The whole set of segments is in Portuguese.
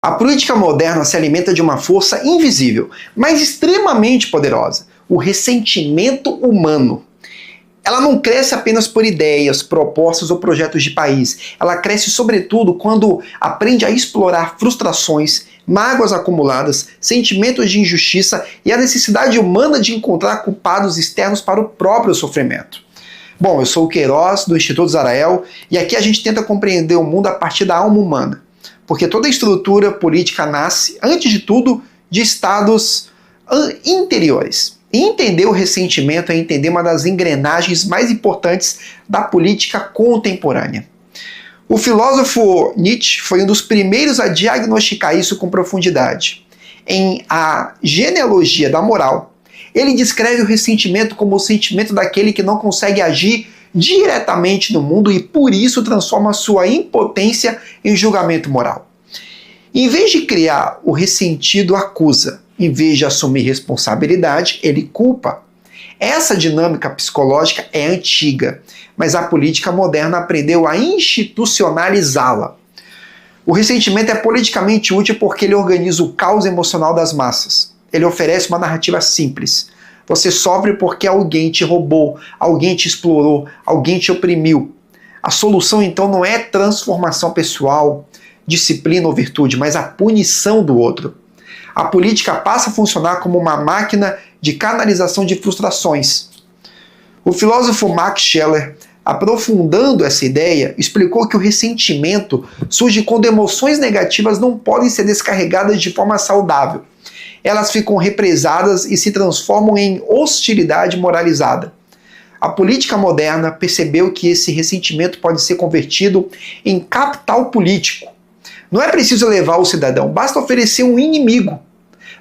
A política moderna se alimenta de uma força invisível, mas extremamente poderosa: o ressentimento humano. Ela não cresce apenas por ideias, propostas ou projetos de país. Ela cresce sobretudo quando aprende a explorar frustrações, mágoas acumuladas, sentimentos de injustiça e a necessidade humana de encontrar culpados externos para o próprio sofrimento. Bom, eu sou o Queiroz, do Instituto Zarael, e aqui a gente tenta compreender o mundo a partir da alma humana. Porque toda estrutura política nasce, antes de tudo, de estados interiores. E entender o ressentimento é entender uma das engrenagens mais importantes da política contemporânea. O filósofo Nietzsche foi um dos primeiros a diagnosticar isso com profundidade. Em A Genealogia da Moral, ele descreve o ressentimento como o sentimento daquele que não consegue agir diretamente no mundo e por isso transforma sua impotência em julgamento moral. Em vez de criar, o ressentido acusa. Em vez de assumir responsabilidade, ele culpa. Essa dinâmica psicológica é antiga, mas a política moderna aprendeu a institucionalizá-la. O ressentimento é politicamente útil porque ele organiza o caos emocional das massas. Ele oferece uma narrativa simples. Você sofre porque alguém te roubou, alguém te explorou, alguém te oprimiu. A solução, então, não é transformação pessoal, disciplina ou virtude, mas a punição do outro. A política passa a funcionar como uma máquina de canalização de frustrações. O filósofo Max Scheler, aprofundando essa ideia, explicou que o ressentimento surge quando emoções negativas não podem ser descarregadas de forma saudável. Elas ficam represadas e se transformam em hostilidade moralizada. A política moderna percebeu que esse ressentimento pode ser convertido em capital político. Não é preciso levar o cidadão, basta oferecer um inimigo.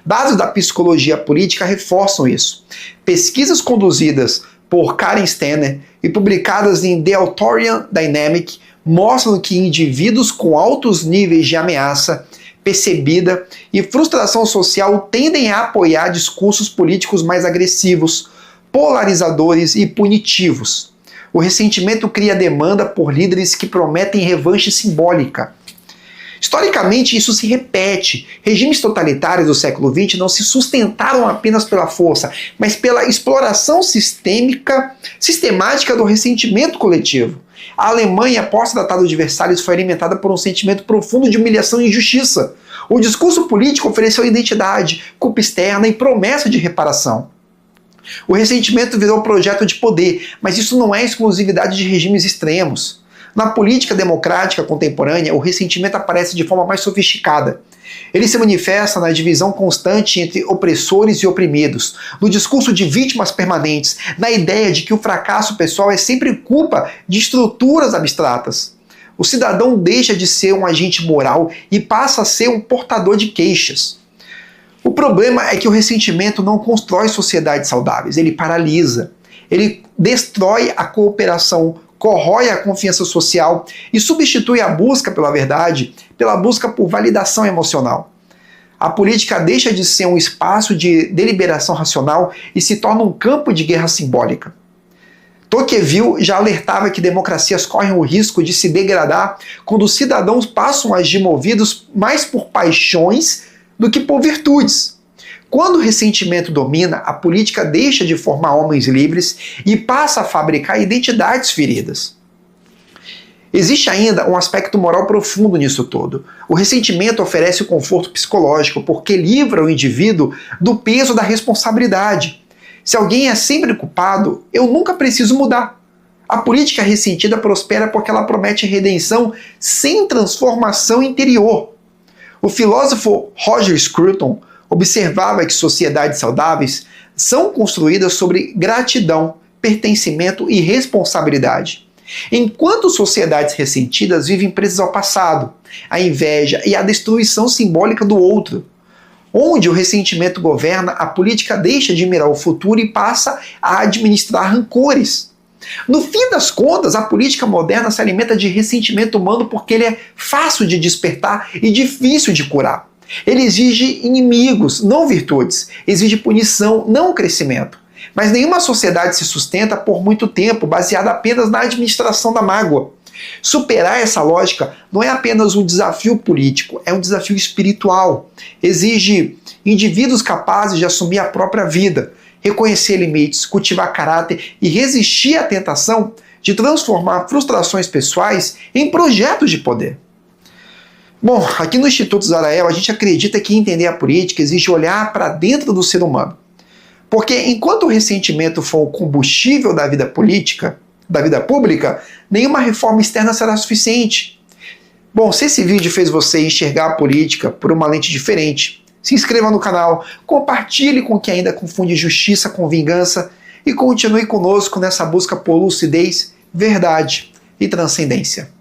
Dados da psicologia política reforçam isso. Pesquisas conduzidas por Karen Stanner e publicadas em The Authorian Dynamic mostram que indivíduos com altos níveis de ameaça percebida e frustração social tendem a apoiar discursos políticos mais agressivos, polarizadores e punitivos. O ressentimento cria demanda por líderes que prometem revanche simbólica. Historicamente, isso se repete. Regimes totalitários do século XX não se sustentaram apenas pela força, mas pela exploração sistemática do ressentimento coletivo. A Alemanha, após o Tratado de Versalhes, foi alimentada por um sentimento profundo de humilhação e injustiça. O discurso político ofereceu identidade, culpa externa e promessa de reparação. O ressentimento virou projeto de poder, mas isso não é exclusividade de regimes extremos. Na política democrática contemporânea, o ressentimento aparece de forma mais sofisticada. Ele se manifesta na divisão constante entre opressores e oprimidos, no discurso de vítimas permanentes, na ideia de que o fracasso pessoal é sempre culpa de estruturas abstratas. O cidadão deixa de ser um agente moral e passa a ser um portador de queixas. O problema é que o ressentimento não constrói sociedades saudáveis, ele paralisa. Ele destrói a cooperação, corrói a confiança social e substitui a busca pela verdade pela busca por validação emocional. A política deixa de ser um espaço de deliberação racional e se torna um campo de guerra simbólica. Tocqueville já alertava que democracias correm o risco de se degradar quando os cidadãos passam a agir movidos mais por paixões do que por virtudes. Quando o ressentimento domina, a política deixa de formar homens livres e passa a fabricar identidades feridas. Existe ainda um aspecto moral profundo nisso todo. O ressentimento oferece o conforto psicológico porque livra o indivíduo do peso da responsabilidade. Se alguém é sempre culpado, eu nunca preciso mudar. A política ressentida prospera porque ela promete redenção sem transformação interior. O filósofo Roger Scruton observava que sociedades saudáveis são construídas sobre gratidão, pertencimento e responsabilidade. Enquanto sociedades ressentidas vivem presas ao passado, à inveja e à destruição simbólica do outro. Onde o ressentimento governa, a política deixa de mirar o futuro e passa a administrar rancores. No fim das contas, a política moderna se alimenta de ressentimento humano porque ele é fácil de despertar e difícil de curar. Ele exige inimigos, não virtudes. Exige punição, não crescimento. Mas nenhuma sociedade se sustenta por muito tempo baseada apenas na administração da mágoa. Superar essa lógica não é apenas um desafio político, é um desafio espiritual. Exige indivíduos capazes de assumir a própria vida, reconhecer limites, cultivar caráter e resistir à tentação de transformar frustrações pessoais em projetos de poder. Bom, aqui no Instituto Zarael a gente acredita que entender a política exige olhar para dentro do ser humano. Porque enquanto o ressentimento for o combustível da vida política, da vida pública, nenhuma reforma externa será suficiente. Bom, se esse vídeo fez você enxergar a política por uma lente diferente, se inscreva no canal, compartilhe com quem ainda confunde justiça com vingança e continue conosco nessa busca por lucidez, verdade e transcendência.